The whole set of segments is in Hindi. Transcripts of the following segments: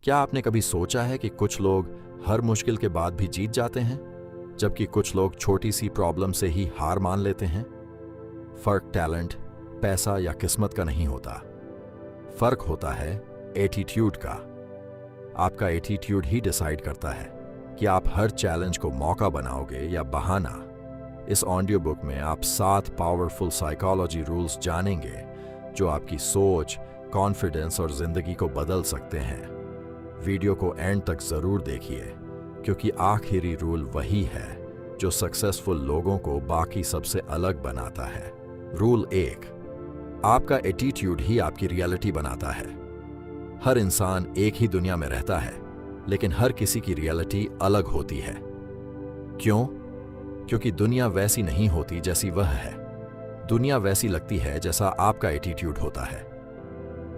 क्या आपने कभी सोचा है कि कुछ लोग हर मुश्किल के बाद भी जीत जाते हैं, जबकि कुछ लोग छोटी सी प्रॉब्लम से ही हार मान लेते हैं? फर्क टैलेंट, पैसा या किस्मत का नहीं होता। फर्क होता है एटीट्यूड का। आपका एटीट्यूड ही डिसाइड करता है कि आप हर चैलेंज को मौका बनाओगे या बहाना। इस ऑडियो बुक में आप 7 पावरफुल साइकोलॉजी रूल्स जानेंगे जो आपकी सोच, कॉन्फिडेंस और जिंदगी को बदल सकते हैं। वीडियो को एंड तक जरूर देखिए, क्योंकि आखिरी रूल वही है जो सक्सेसफुल लोगों को बाकी सबसे अलग बनाता है। रूल 1, आपका एटीट्यूड ही आपकी रियलिटी बनाता है। हर इंसान एक ही दुनिया में रहता है, लेकिन हर किसी की रियलिटी अलग होती है। क्यों? क्योंकि दुनिया वैसी नहीं होती जैसी वह है। दुनिया वैसी लगती है जैसा आपका एटीट्यूड होता है।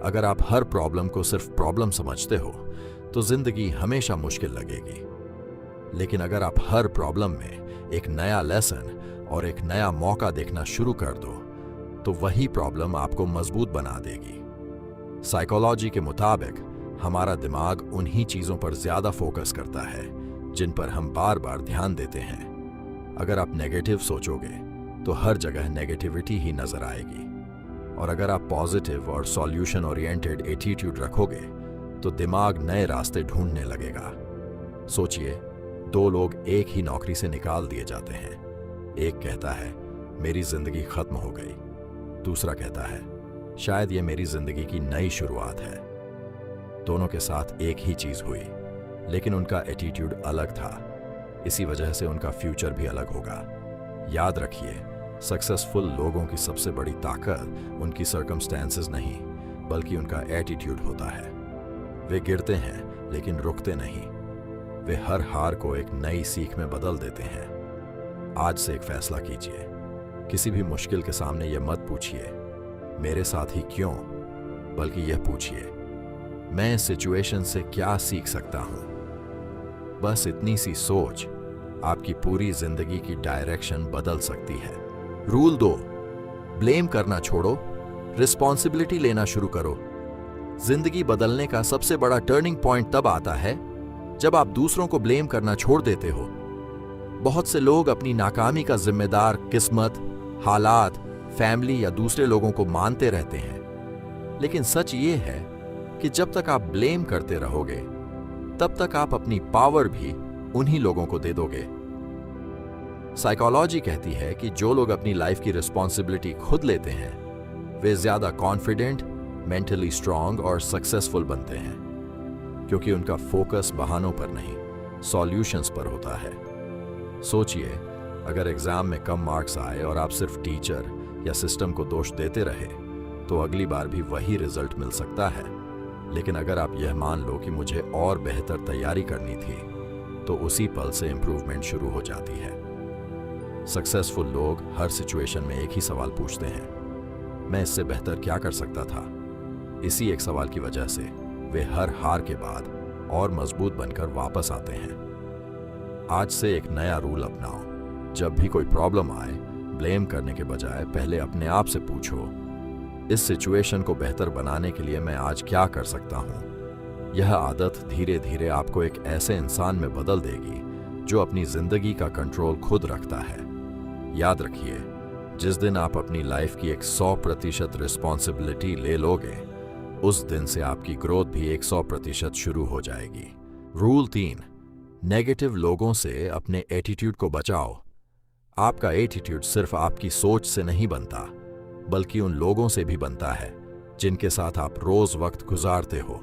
अगर आप हर प्रॉब्लम को सिर्फ प्रॉब्लम समझते हो तो जिंदगी हमेशा मुश्किल लगेगी। लेकिन अगर आप हर प्रॉब्लम में एक नया लेसन और एक नया मौका देखना शुरू कर दो तो वही प्रॉब्लम आपको मजबूत बना देगी। साइकोलॉजी के मुताबिक हमारा दिमाग उन्हीं चीजों पर ज्यादा फोकस करता है जिन पर हम बार बार ध्यान देते हैं। अगर आप नेगेटिव सोचोगे तो हर जगह नेगेटिविटी ही नजर आएगी, और अगर आप पॉजिटिव और सॉल्यूशन ओरिएंटेड एटीट्यूड रखोगे तो दिमाग नए रास्ते ढूंढने लगेगा। सोचिए, 2 लोग एक ही नौकरी से निकाल दिए जाते हैं। एक कहता है मेरी जिंदगी खत्म हो गई, दूसरा कहता है शायद ये मेरी जिंदगी की नई शुरुआत है। दोनों के साथ एक ही चीज हुई, लेकिन उनका एटीट्यूड अलग था। इसी वजह से उनका फ्यूचर भी अलग होगा। याद रखिए, सक्सेसफुल लोगों की सबसे बड़ी ताकत उनकी सर्कमस्टेंसेस नहीं, बल्कि उनका एटीट्यूड होता है। वे गिरते हैं लेकिन रुकते नहीं। वे हर हार को एक नई सीख में बदल देते हैं। आज से एक फैसला कीजिए। किसी भी मुश्किल के सामने यह मत पूछिए मेरे साथ ही क्यों, बल्कि यह पूछिए मैं इस सिचुएशन से क्या सीख सकता हूं। बस इतनी सी सोच आपकी पूरी जिंदगी की डायरेक्शन बदल सकती है। रूल 2, ब्लेम करना छोड़ो, रिस्पॉन्सिबिलिटी लेना शुरू करो। जिंदगी बदलने का सबसे बड़ा टर्निंग पॉइंट तब आता है जब आप दूसरों को ब्लेम करना छोड़ देते हो। बहुत से लोग अपनी नाकामी का जिम्मेदार किस्मत, हालात, फैमिली या दूसरे लोगों को मानते रहते हैं। लेकिन सच ये है कि जब तक आप ब्लेम करते रहोगे तब तक आप अपनी पावर भी उन्हीं लोगों को दे दोगे। साइकोलॉजी कहती है कि जो लोग अपनी लाइफ की रिस्पॉन्सिबिलिटी खुद लेते हैं वे ज्यादा कॉन्फिडेंट, मेंटली स्ट्रांग और सक्सेसफुल बनते हैं, क्योंकि उनका फोकस बहानों पर नहीं, सॉल्यूशंस पर होता है। सोचिए, अगर एग्जाम में कम मार्क्स आए और आप सिर्फ टीचर या सिस्टम को दोष देते रहे तो अगली बार भी वही रिजल्ट मिल सकता है। लेकिन अगर आप यह मान लो कि मुझे और बेहतर तैयारी करनी थी तो उसी पल से इंप्रूवमेंट शुरू हो जाती है। सक्सेसफुल लोग हर सिचुएशन में एक ही सवाल पूछते हैं, मैं इससे बेहतर क्या कर सकता था। इसी एक सवाल की वजह से वे हर हार के बाद और मजबूत बनकर वापस आते हैं। आज से एक नया रूल अपनाओ। जब भी कोई प्रॉब्लम आए, ब्लेम करने के बजाय पहले अपने आप से पूछो, इस सिचुएशन को बेहतर बनाने के लिए मैं आज क्या कर सकता हूं। यह आदत धीरे धीरे आपको एक ऐसे इंसान में बदल देगी जो अपनी जिंदगी का कंट्रोल खुद रखता है। याद रखिए, जिस दिन आप अपनी लाइफ की एक 100% रिस्पॉन्सिबिलिटी ले लोगे, उस दिन से आपकी ग्रोथ भी 100% शुरू हो जाएगी। रूल 3, नेगेटिव लोगों से अपने एटीट्यूड को बचाओ। आपका एटीट्यूड सिर्फ आपकी सोच से नहीं बनता, बल्कि उन लोगों से भी बनता है जिनके साथ आप रोज वक्त गुजारते हो।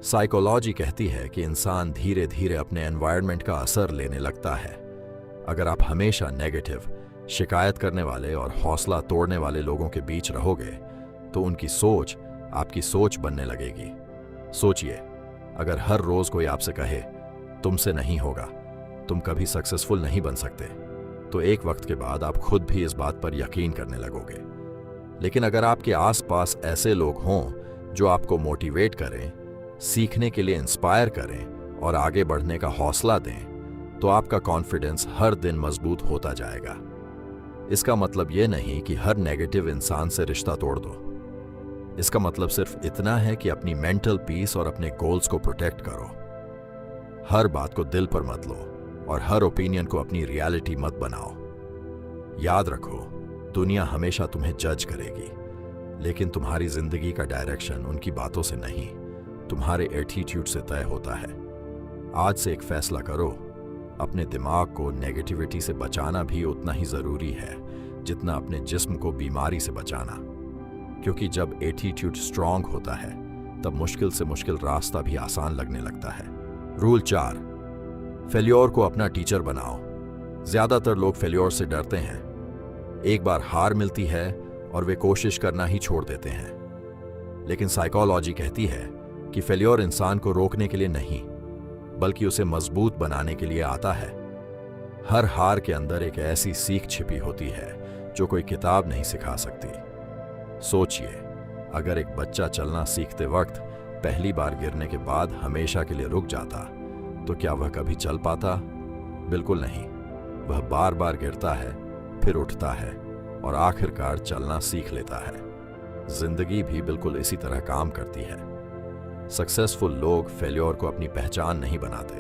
साइकोलॉजी कहती है कि इंसान धीरे धीरे अपने एनवायरनमेंट का असर लेने लगता है। अगर आप हमेशा नेगेटिव, शिकायत करने वाले और हौसला तोड़ने वाले लोगों के बीच रहोगे तो उनकी सोच आपकी सोच बनने लगेगी। सोचिए, अगर हर रोज कोई आपसे कहे तुमसे नहीं होगा, तुम कभी सक्सेसफुल नहीं बन सकते, तो एक वक्त के बाद आप खुद भी इस बात पर यकीन करने लगोगे। लेकिन अगर आपके आसपास ऐसे लोग हों जो आपको मोटिवेट करें, सीखने के लिए इंस्पायर करें और आगे बढ़ने का हौसला दें, तो आपका कॉन्फिडेंस हर दिन मजबूत होता जाएगा। इसका मतलब यह नहीं कि हर नेगेटिव इंसान से रिश्ता तोड़ दो। इसका मतलब सिर्फ इतना है कि अपनी मेंटल पीस और अपने गोल्स को प्रोटेक्ट करो। हर बात को दिल पर मत लो और हर ओपिनियन को अपनी रियलिटी मत बनाओ। याद रखो, दुनिया हमेशा तुम्हें जज करेगी, लेकिन तुम्हारी जिंदगी का डायरेक्शन उनकी बातों से नहीं, तुम्हारे एटीट्यूड से तय होता है। आज से एक फैसला करो, अपने दिमाग को नेगेटिविटी से बचाना भी उतना ही जरूरी है जितना अपने जिस्म को बीमारी से बचाना, क्योंकि जब एटीट्यूड स्ट्रांग होता है तब मुश्किल से मुश्किल रास्ता भी आसान लगने लगता है। रूल 4, फेल्योर को अपना टीचर बनाओ। ज्यादातर लोग फेल्योर से डरते हैं। एक बार हार मिलती है और वे कोशिश करना ही छोड़ देते हैं। लेकिन साइकोलॉजी कहती है कि फेल्योर इंसान को रोकने के लिए नहीं, बल्कि उसे मजबूत बनाने के लिए आता है। हर हार के अंदर एक ऐसी सीख छिपी होती है जो कोई किताब नहीं सिखा सकती। सोचिए, अगर एक बच्चा चलना सीखते वक्त पहली बार गिरने के बाद हमेशा के लिए रुक जाता, तो क्या वह कभी चल पाता? बिल्कुल नहीं। वह बार बार गिरता है, फिर उठता है और आखिरकार चलना सीख लेता है। जिंदगी भी बिल्कुल इसी तरह काम करती है। सक्सेसफुल लोग फेल्योर को अपनी पहचान नहीं बनाते,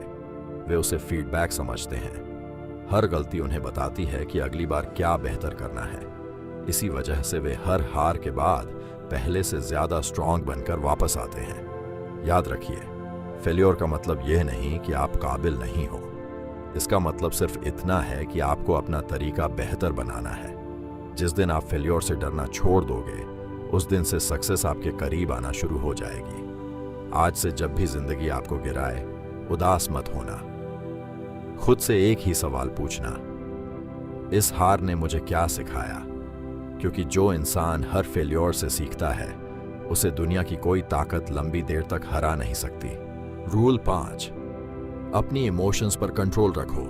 वे उसे फीडबैक समझते हैं। हर गलती उन्हें बताती है कि अगली बार क्या बेहतर करना है। इसी वजह से वे हर हार के बाद पहले से ज्यादा स्ट्रांग बनकर वापस आते हैं। याद रखिए, फेल्योर का मतलब यह नहीं कि आप काबिल नहीं हो। इसका मतलब सिर्फ इतना है कि आपको अपना तरीका बेहतर बनाना है। जिस दिन आप फेल्योर से डरना छोड़ दोगे, उस दिन से सक्सेस आपके करीब आना शुरू हो जाएगी। आज से जब भी जिंदगी आपको गिराए, उदास मत होना। खुद से एक ही सवाल पूछना, इस हार ने मुझे क्या सिखाया? क्योंकि जो इंसान हर फेल्योर से सीखता है, उसे दुनिया की कोई ताकत लंबी देर तक हरा नहीं सकती। रूल 5, अपनी इमोशंस पर कंट्रोल रखो।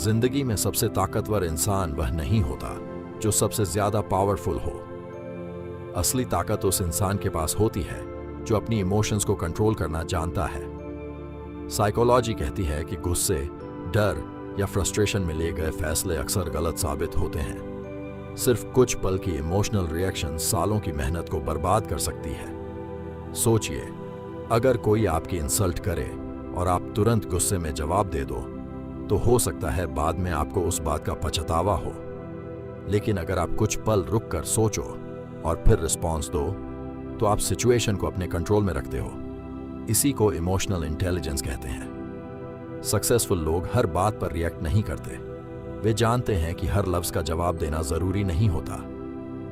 जिंदगी में सबसे ताकतवर इंसान वह नहीं होता जो सबसे ज्यादा पावरफुल हो। असली ताकत उस इंसान के पास होती है जो अपनी इमोशंस को कंट्रोल करना जानता है। साइकोलॉजी कहती है कि गुस्से, डर या फ्रस्ट्रेशन में लिए गए फैसले अक्सर गलत साबित होते हैं। सिर्फ कुछ पल की इमोशनल रिएक्शन सालों की मेहनत को बर्बाद कर सकती है। सोचिए, अगर कोई आपकी इंसल्ट करे और आप तुरंत गुस्से में जवाब दे दो, तो हो सकता है बाद में आपको उस बात का पछतावा हो। लेकिन अगर आप कुछ पल रुक कर सोचो और फिर रिस्पॉन्स दो, तो आप सिचुएशन को अपने कंट्रोल में रखते हो। इसी को इमोशनल इंटेलिजेंस कहते हैं। सक्सेसफुल लोग हर बात पर रिएक्ट नहीं करते। वे जानते हैं कि हर लफ्ज का जवाब देना जरूरी नहीं होता।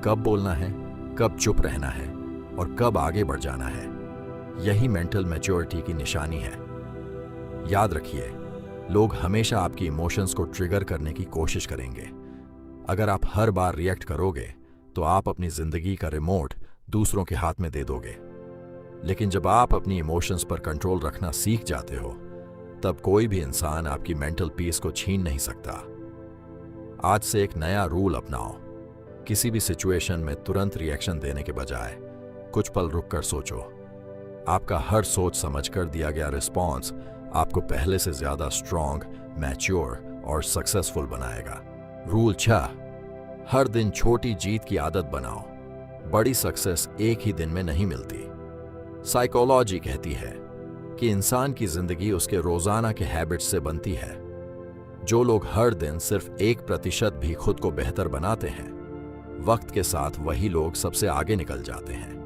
कब बोलना है, कब चुप रहना है और कब आगे बढ़ जाना है, यही मेंटल मैच्योरिटी की निशानी है। याद रखिए, लोग हमेशा आपकी इमोशंस को ट्रिगर करने की कोशिश करेंगे। अगर आप हर बार रिएक्ट करोगे, तो आप अपनी जिंदगी का रिमोट दूसरों के हाथ में दे दोगे। लेकिन जब आप अपनी इमोशंस पर कंट्रोल रखना सीख जाते हो, तब कोई भी इंसान आपकी मेंटल पीस को छीन नहीं सकता। आज से एक नया रूल अपनाओ। किसी भी सिचुएशन में तुरंत रिएक्शन देने के बजाय कुछ पल रुककर सोचो। आपका हर सोच समझकर दिया गया रिस्पॉन्स आपको पहले से ज्यादा स्ट्रांग, मैच्योर और सक्सेसफुल बनाएगा। रूल 6, हर दिन छोटी जीत की आदत बनाओ। बड़ी सक्सेस एक ही दिन में नहीं मिलती। साइकोलॉजी कहती है कि इंसान की जिंदगी उसके रोजाना के हैबिट्स से बनती है। जो लोग हर दिन सिर्फ 1% भी खुद को बेहतर बनाते हैं, वक्त के साथ वही लोग सबसे आगे निकल जाते हैं।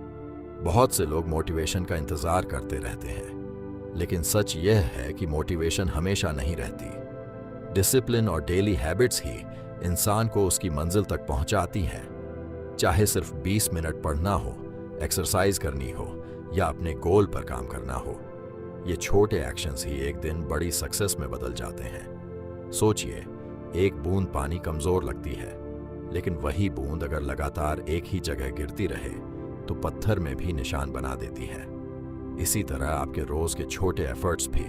बहुत से लोग मोटिवेशन का इंतजार करते रहते हैं, लेकिन सच यह है कि मोटिवेशन हमेशा नहीं रहती। डिसिप्लिन और डेली हैबिट्स ही इंसान को उसकी मंजिल तक पहुंचाती हैं। चाहे सिर्फ 20 मिनट पढ़ना हो, एक्सरसाइज करनी हो या अपने गोल पर काम करना हो, ये छोटे एक्शंस ही एक दिन बड़ी सक्सेस में बदल जाते हैं। सोचिए, एक बूंद पानी कमजोर लगती है, लेकिन वही बूंद अगर लगातार एक ही जगह गिरती रहे तो पत्थर में भी निशान बना देती है। इसी तरह आपके रोज के छोटे एफर्ट्स भी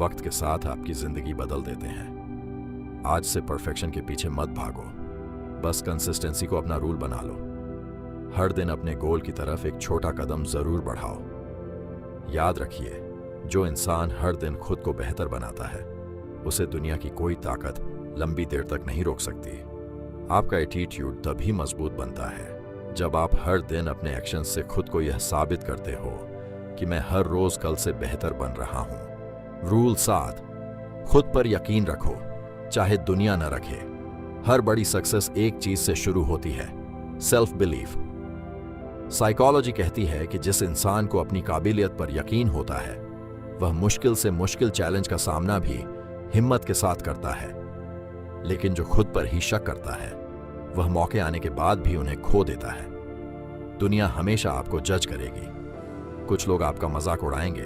वक्त के साथ आपकी जिंदगी बदल देते हैं। आज से परफेक्शन के पीछे मत भागो, बस कंसिस्टेंसी को अपना रूल बना लो। हर दिन अपने गोल की तरफ एक छोटा कदम जरूर बढ़ाओ। याद रखिए, जो इंसान हर दिन खुद को बेहतर बनाता है, उसे दुनिया की कोई ताकत लंबी देर तक नहीं रोक सकती। आपका एटीट्यूड तभी मजबूत बनता है जब आप हर दिन अपने एक्शन से खुद को यह साबित करते हो कि मैं हर रोज कल से बेहतर बन रहा हूं। रूल 7, खुद पर यकीन रखो, चाहे दुनिया न रखे। हर बड़ी सक्सेस एक चीज से शुरू होती है, सेल्फ बिलीफ। साइकोलॉजी कहती है कि जिस इंसान को अपनी काबिलियत पर यकीन होता है, वह मुश्किल से मुश्किल चैलेंज का सामना भी हिम्मत के साथ करता है। लेकिन जो खुद पर ही शक करता है, वह मौके आने के बाद भी उन्हें खो देता है। दुनिया हमेशा आपको जज करेगी। कुछ लोग आपका मजाक उड़ाएंगे,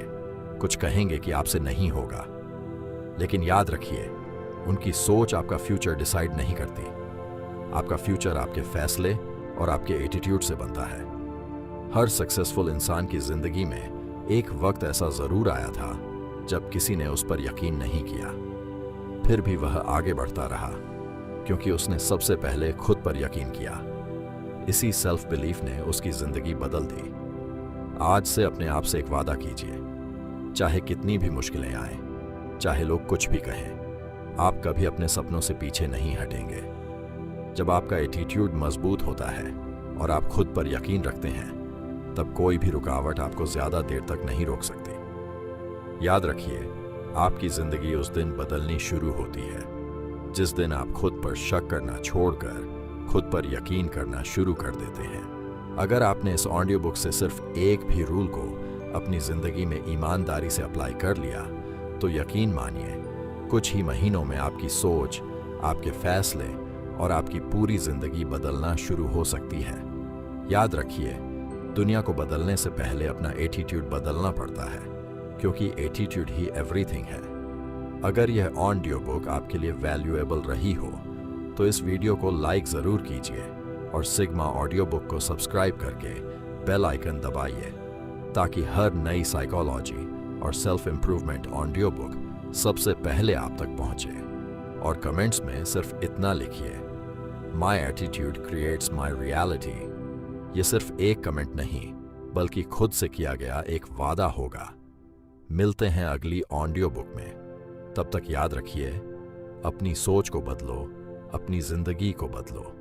कुछ कहेंगे कि आपसे नहीं होगा। लेकिन याद रखिए, उनकी सोच आपका फ्यूचर डिसाइड नहीं करती। आपका फ्यूचर आपके फैसले और आपके एटीट्यूड से बनता है। हर सक्सेसफुल इंसान की जिंदगी में एक वक्त ऐसा जरूर आया था जब किसी ने उस पर यकीन नहीं किया। फिर भी वह आगे बढ़ता रहा, क्योंकि उसने सबसे पहले खुद पर यकीन किया। इसी सेल्फ बिलीफ ने उसकी जिंदगी बदल दी। आज से अपने आप से एक वादा कीजिए, चाहे कितनी भी मुश्किलें आए, चाहे लोग कुछ भी कहें, आप कभी अपने सपनों से पीछे नहीं हटेंगे। जब आपका एटीट्यूड मजबूत होता है और आप खुद पर यकीन रखते हैं, तब कोई भी रुकावट आपको ज्यादा देर तक नहीं रोक सकती। याद रखिए, आपकी जिंदगी उस दिन बदलनी शुरू होती है जिस दिन आप खुद पर शक करना छोड़कर खुद पर यकीन करना शुरू कर देते हैं। अगर आपने इस ऑडियो बुक से सिर्फ एक भी रूल को अपनी जिंदगी में ईमानदारी से अप्लाई कर लिया, तो यकीन मानिए, कुछ ही महीनों में आपकी सोच, आपके फैसले और आपकी पूरी जिंदगी बदलना शुरू हो सकती है। याद रखिए, दुनिया को बदलने से पहले अपना एटीट्यूड बदलना पड़ता है, क्योंकि एटीट्यूड ही एवरीथिंग है। अगर यह ऑडियो बुक आपके लिए वैल्यूएबल रही हो, तो इस वीडियो को लाइक जरूर कीजिए और सिग्मा ऑडियो बुक को सब्सक्राइब करके बेल आइकन दबाइए, ताकि हर नई साइकोलॉजी और सेल्फ इंप्रूवमेंट ऑडियो बुक सबसे पहले आप तक पहुंचे। और कमेंट्स में सिर्फ इतना लिखिए, my attitude creates my reality. ये सिर्फ एक कमेंट नहीं, बल्कि खुद से किया गया एक वादा होगा। मिलते हैं अगली ऑडियो बुक में। तब तक याद रखिए, अपनी सोच को बदलो, अपनी जिंदगी को बदलो।